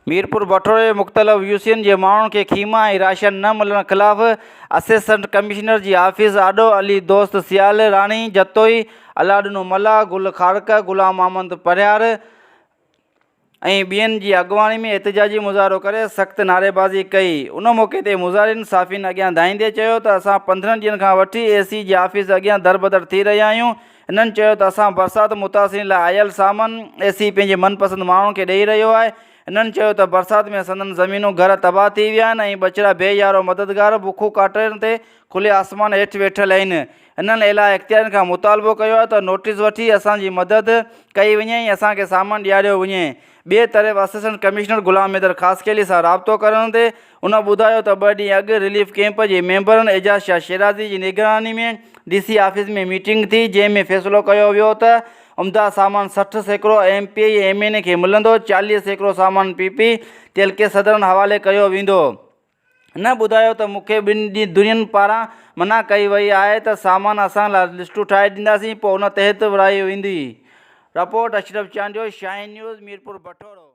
मीरपुर बठोड़े मुख़्तलिफ़ यूसीन जे माण्हुनि खे खीमा ऐं राशन न मिलण ख़िलाफ़ असिस्टेंट कमिश्नर जी आफ़ीस आॾो अली दोस्त सियाल राणी जतोई अलाडनो मला गुल खारक गुलाम अहमद परियार ऐं ॿियनि जी अॻुवाणी में एहतिजाजी मुज़ाहिरो करे सख़्त नारेबाज़ी कई। उन मौक़े ते मुज़ाहिरीन साफ़िन अॻियां धाईंदे चयो त असां 15 ॾींहंनि खां वठी एसी जी आफ़ीस अॻियां दरबदर थी रहिया आहियूं। इन्हनि चयो त असां बरसाति मुतासिरीन लाइ आयल सामान एसी पंहिंजे मनपसंदि माण्हुनि खे ॾेई रहियो आहे। इन्हनि चयो त बरसाति में संदन ज़मीनूं घर तबाह थी विया आहिनि ऐं बचिड़ा बेयारो मददगार बुखो काटनि ते खुले आसमान हेठि वेठल आहिनि। इन्हनि एला इख़्तियारनि खां मुतालबो कयो आहे त नोटिस वठी असांजी मदद कई वञे ऐं असांखे सामान ॾियारियो वञे। ॿिए तरफ़ असिस्टेंट कमिश्नर गुलाम हैदर ख़ासकेली सां राब्तो करण ते उन ॿुधायो त 2 ॾींहं अॻु रिलीफ कैंप जे मेंबरनि एजाज शाह शिराज़ी जी निगरानी में DC ऑफिस में मीटिंग थी, जंहिं में फ़ैसिलो कयो वियो त उम्दा सामान 60% MPI MNA खे मिलंदो, 40% सामान PP TLK सदरनि हवाले कयो वेंदो। न ॿुधायो त मूंखे 2 ॾींहंनि पारां मना कई वई आहे त सामान असां लाइ लिस्टूं ठाहे ॾींदासीं, पोइ उन तहत विराई वेंदी। रिपोर्ट अशरफ चांडियो, शाहीन न्यूज़, मीरपुर बठोड़ो।